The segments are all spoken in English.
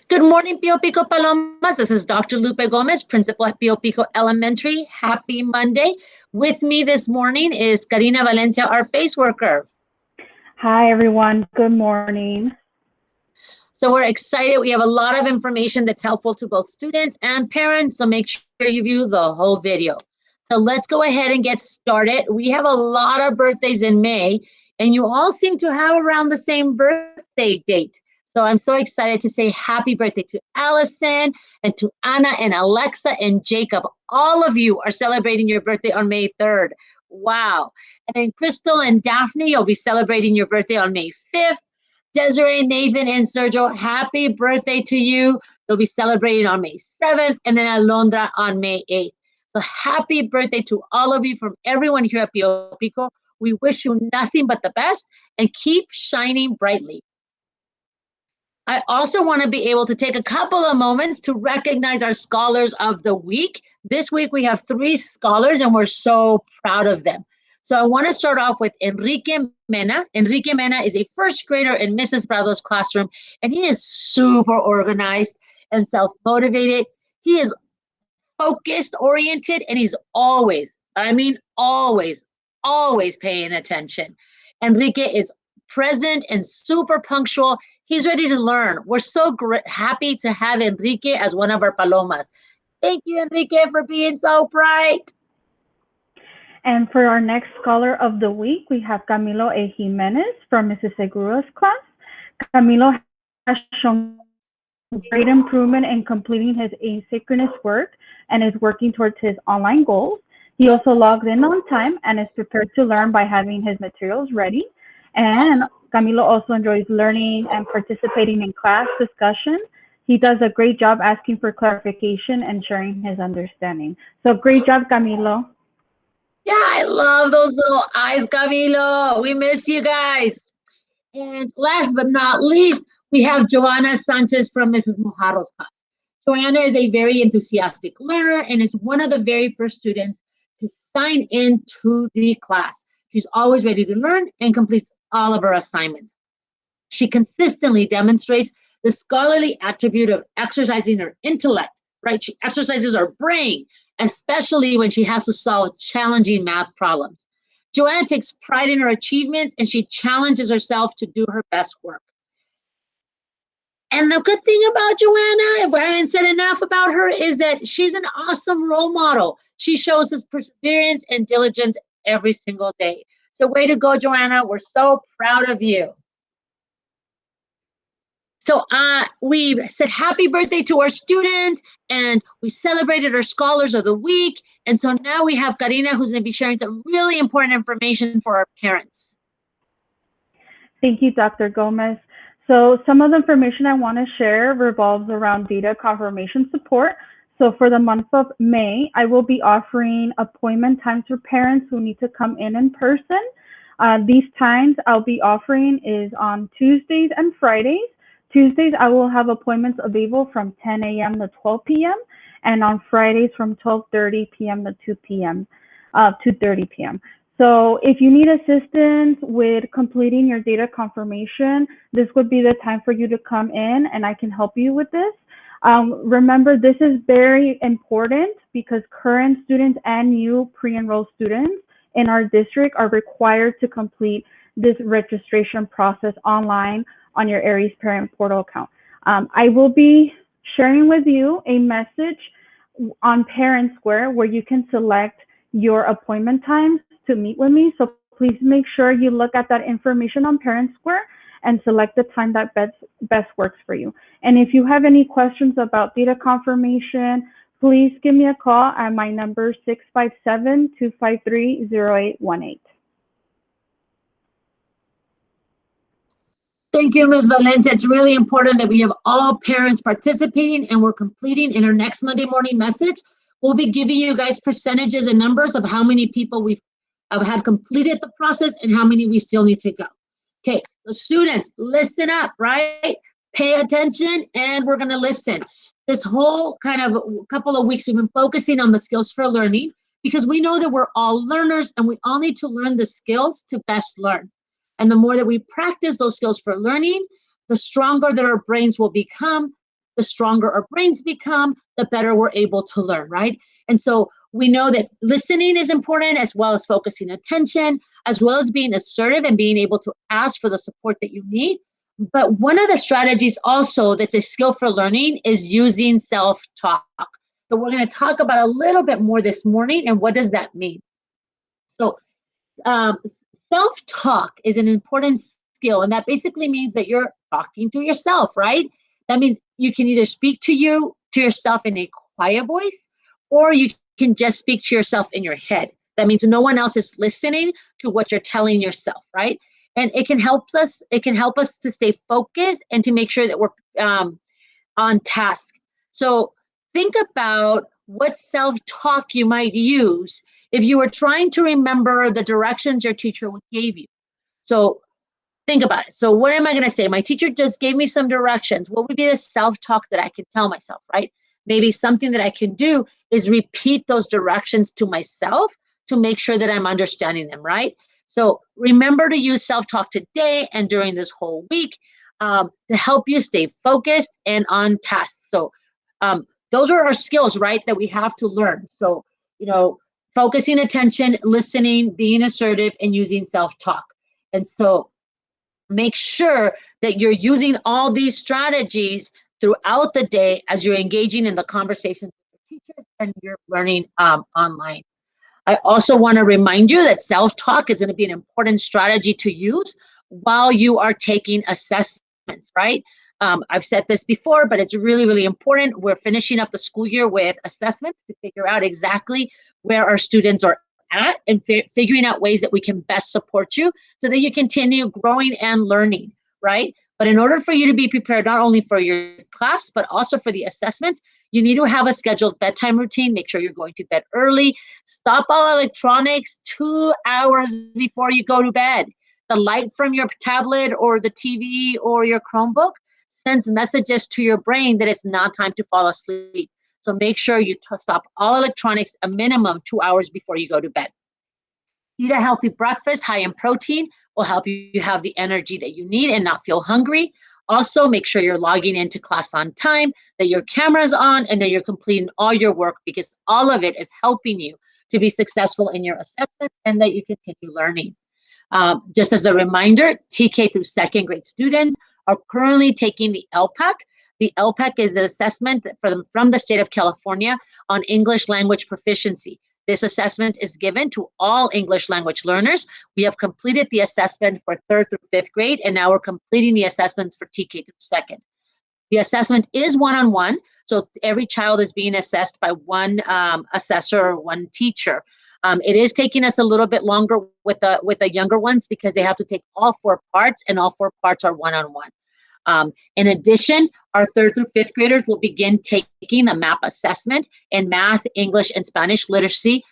Good morning, Pio Pico Palomas. This is Dr. Lupe Gomez, principal at Pio Pico Elementary. Happy Monday. With me this morning is Karina Valencia, our face worker. Hi, everyone. Good morning. So we're excited. We have a lot of information that's helpful to both students and parents, so make sure you view the whole video. So let's go ahead and get started. We have a lot of birthdays in May, and you all seem to have around the same birthday date. So I'm so excited to say happy birthday to Allison and to Anna and Alexa and Jacob. All of you are celebrating your birthday on May 3rd. Wow. And then Crystal and Daphne, you'll be celebrating your birthday on May 5th. Desiree, Nathan, and Sergio, happy birthday to you. They'll be celebrating on May 7th, and then Alondra on May 8th. So happy birthday to all of you from everyone here at Pio Pico. We wish you nothing but the best and keep shining brightly. I also want to be able to take a couple of moments to recognize our Scholars of the Week. This week we have 3 scholars and we're so proud of them. So I want to start off with Enrique Mena. Enrique Mena is a first grader in Mrs. Prado's classroom, and he is super organized and self-motivated. He is focused, oriented, and he's always, always paying attention. Enrique is present and super punctual. He's ready to learn. We're so happy to have Enrique as one of our Palomas. Thank you, Enrique, for being so bright. And for our next Scholar of the Week, we have Camilo A. Jimenez from Mrs. Seguro's class. Camilo has shown great improvement in completing his asynchronous work and is working towards his online goals. He also logs in on time and is prepared to learn by having his materials ready. And Camilo also enjoys learning and participating in class discussion. He does a great job asking for clarification and sharing his understanding. So great job, Camilo. Yeah, I love those little eyes, Camilo. We miss you guys. And last but not least, we have Joanna Sanchez from Mrs. Mojaro's class. Joanna is a very enthusiastic learner and is one of the very first students to sign into the class. She's always ready to learn and completes all of her assignments. She consistently demonstrates the scholarly attribute of exercising her intellect, right? She exercises her brain, especially when she has to solve challenging math problems. Joanna takes pride in her achievements and she challenges herself to do her best work. And the good thing about Joanna, if I haven't said enough about her, is that she's an awesome role model. She shows us perseverance and diligence every single day. So way to go, Joanna. We're so proud of you. So we said happy birthday to our students and we celebrated our Scholars of the Week. And so now we have Karina who's going to be sharing some really important information for our parents. Thank you, Dr. Gomez. So some of the information I want to share revolves around data confirmation support. So for the month of May, I will be offering appointment times for parents who need to come in person. These times I'll be offering is on Tuesdays and Fridays. Tuesdays, I will have appointments available from 10 a.m. to 12 p.m. and on Fridays from 12:30 p.m. to 2:30 p.m. So if you need assistance with completing your data confirmation, this would be the time for you to come in and I can help you with this. Remember, this is very important because current students and new pre-enrolled students in our district are required to complete this registration process online on your Aries Parent Portal account. I will be sharing with you a message on Parent Square where you can select your appointment times to meet with me. So please make sure you look at that information on Parent Square and select the time that best works for you. And if you have any questions about data confirmation, please give me a call at my number 657-253-0818. Thank you, Ms. Valencia. It's really important that we have all parents participating and we're completing in our next Monday morning message. We'll be giving you guys percentages and numbers of how many people we've had completed the process and how many we still need to go. Okay, so students, listen up, right? Pay attention and we're gonna listen. This whole kind of couple of weeks, we've been focusing on the skills for learning because we know that we're all learners and we all need to learn the skills to best learn. And the more that we practice those skills for learning, the stronger that our brains will become, the stronger our brains become, the better we're able to learn, right? And so we know that listening is important, as well as focusing attention, as well as being assertive and being able to ask for the support that you need. But one of the strategies also that's a skill for learning is using self-talk. So we're going to talk about a little bit more this morning, and what does that mean? So um, self-talk is an important skill, and that basically means that you're talking to yourself, right? That means you can either speak to yourself in a quiet voice, or you can just speak to yourself in your head. That means no one else is listening to what you're telling yourself, right? And it can help us. It can help us to stay focused and to make sure that we're on task. So think about what self-talk you might use if you were trying to remember the directions your teacher gave you. So think about it. So what am I going to say? My teacher just gave me some directions. What would be the self-talk that I can tell myself, right? Maybe something that I can do is repeat those directions to myself to make sure that I'm understanding them, right? So remember to use self-talk today and during this whole week to help you stay focused and on task. So those are our skills, right, that we have to learn. So, focusing attention, listening, being assertive, and using self-talk. And so make sure that you're using all these strategies throughout the day as you're engaging in the conversations with your teachers and you're learning online. I also want to remind you that self-talk is going to be an important strategy to use while you are taking assessments, right? I've said this before, but it's really, really important. We're finishing up the school year with assessments to figure out exactly where our students are at and figuring out ways that we can best support you so that you continue growing and learning, right? But in order for you to be prepared, not only for your class, but also for the assessments, you need to have a scheduled bedtime routine. Make sure you're going to bed early. Stop all electronics 2 hours before you go to bed. The light from your tablet or the TV or your Chromebook sends messages to your brain that it's not time to fall asleep. So make sure you stop all electronics a minimum 2 hours before you go to bed. Eat a healthy breakfast high in protein will help you have the energy that you need and not feel hungry. Also, make sure you're logging into class on time, that your camera's on, and that you're completing all your work, because all of it is helping you to be successful in your assessment and that you continue learning. Just as a reminder, TK through second grade students are currently taking the LPAC. The LPAC is the assessment from the state of California on English language proficiency. This assessment is given to all English language learners. We have completed the assessment for 3rd through 5th grade, and now we're completing the assessments for TK through 2nd. The assessment is one-on-one, so every child is being assessed by one assessor or one teacher. It is taking us a little bit longer with the younger ones because they have to take all 4 parts, and all 4 parts are one-on-one. In addition, our 3rd through 5th graders will begin taking the MAP assessment in math, English, and Spanish literacy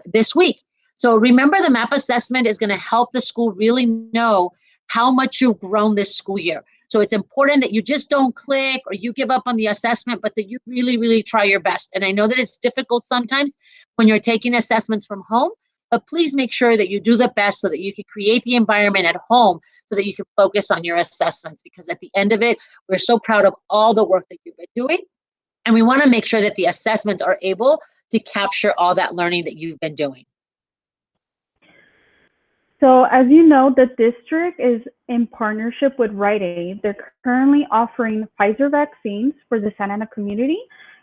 this week. So remember, the MAP assessment is going to help the school really know how much you've grown this school year. So it's important that you just don't click or you give up on the assessment, but that you really, really try your best. And I know that it's difficult sometimes when you're taking assessments from home, but please make sure that you do the best so that you can create the environment at home so that you can focus on your assessments, because at the end of it, we're so proud of all the work that you've been doing. And we want to make sure that the assessments are able to capture all that learning that you've been doing. So as you know, the district is in partnership with Rite Aid. They're currently offering Pfizer vaccines for the Santa Ana community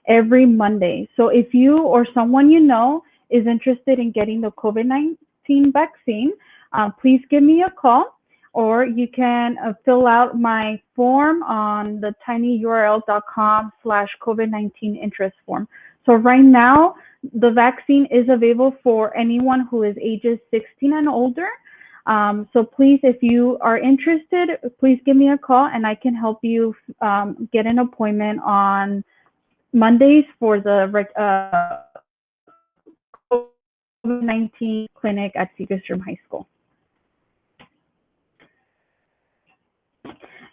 every Monday. So if you or someone you know is interested in getting the COVID-19 vaccine, please give me a call, or you can fill out my form on the tinyurl.com/COVID-19 interest form. So right now, the vaccine is available for anyone who is ages 16 and older. So please, if you are interested, please give me a call and I can help you get an appointment on Mondays for the COVID-19 clinic at Segerstrom High School.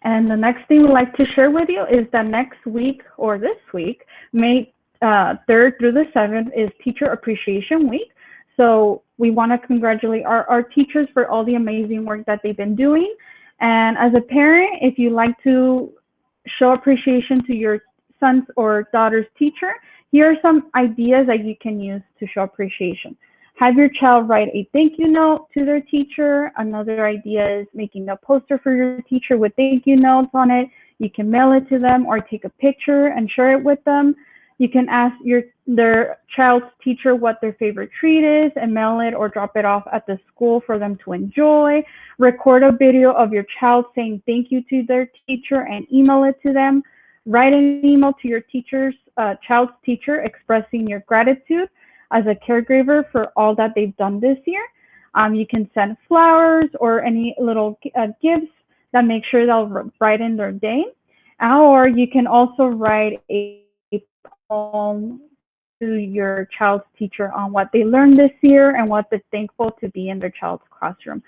And the next thing we'd like to share with you is that next week, or this week, May 3rd through the 7th, is Teacher Appreciation Week. So we want to congratulate our teachers for all the amazing work that they've been doing. And as a parent, if you like to show appreciation to your son's or daughter's teacher, here are some ideas that you can use to show appreciation. Have your child write a thank you note to their teacher. Another idea is making a poster for your teacher with thank you notes on it. You can mail it to them or take a picture and share it with them. You can ask their child's teacher what their favorite treat is and mail it or drop it off at the school for them to enjoy. Record a video of your child saying thank you to their teacher and email it to them. Write an email to your child's teacher expressing your gratitude as a caregiver for all that they've done this year. You can send flowers or any little gifts that make sure they'll brighten their day. Or you can also write a poem to your child's teacher on what they learned this year and what they're thankful to be in their child's classroom.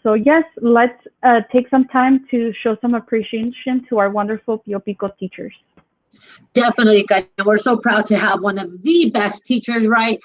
So yes, let's take some time to show some appreciation to our wonderful Pio Pico teachers. Definitely, Karina. We're so proud to have one of the best teachers, right,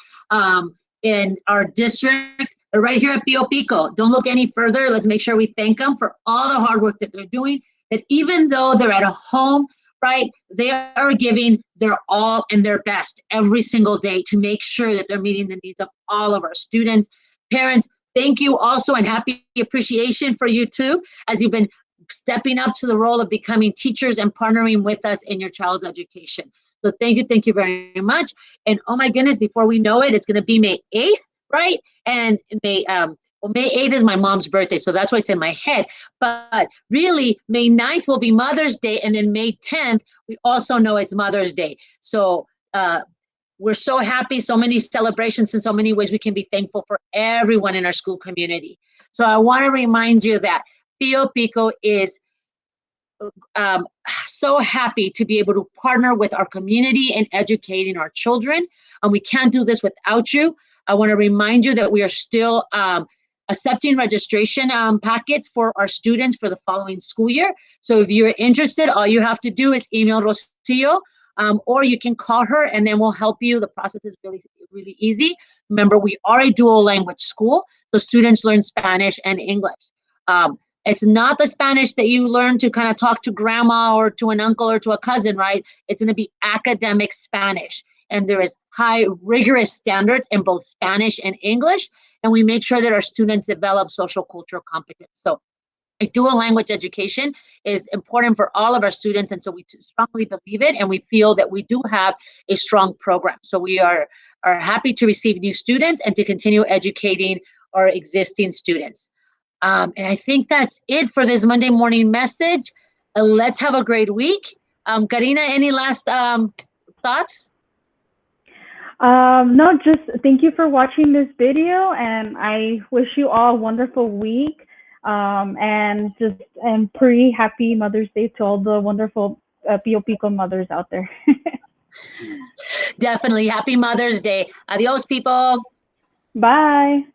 in our district. They're right here at Pio Pico. Don't look any further. Let's make sure we thank them for all the hard work that they're doing. That even though they're at a home, right, they are giving their all and their best every single day to make sure that they're meeting the needs of all of our students. Parents, thank you also, and happy appreciation for you too, as you've been stepping up to the role of becoming teachers and partnering with us in your child's education. So thank you very much. And oh my goodness, before we know it, it's going to be May 8th, right? And May 8th is my mom's birthday, so that's why it's in my head. But really, May 9th will be Mother's Day, and then May 10th, we also know it's Mother's Day. So we're so happy, so many celebrations in so many ways we can be thankful for everyone in our school community. So I want to remind you that Pio Pico is so happy to be able to partner with our community in educating our children, and we can't do this without you. I want to remind you that we are still accepting registration packets for our students for the following school year. So if you're interested, all you have to do is email Rocio, or you can call her and then we'll help you. The process is really easy. Remember, we are a dual language school, so students learn Spanish and English. It's not the Spanish that you learn to kind of talk to grandma or to an uncle or to a cousin, right? It's going to be academic Spanish. And there is high rigorous standards in both Spanish and English. And we make sure that our students develop social cultural competence. So a dual language education is important for all of our students. And so we strongly believe it. And we feel that we do have a strong program. So we are happy to receive new students and to continue educating our existing students. And I think that's it for this Monday morning message. Let's have a great week. Karina, any last thoughts? No, just thank you for watching this video, and I wish you all a wonderful week. And pretty happy Mother's Day to all the wonderful Pio Pico mothers out there. Definitely. Happy Mother's Day. Adios, people. Bye.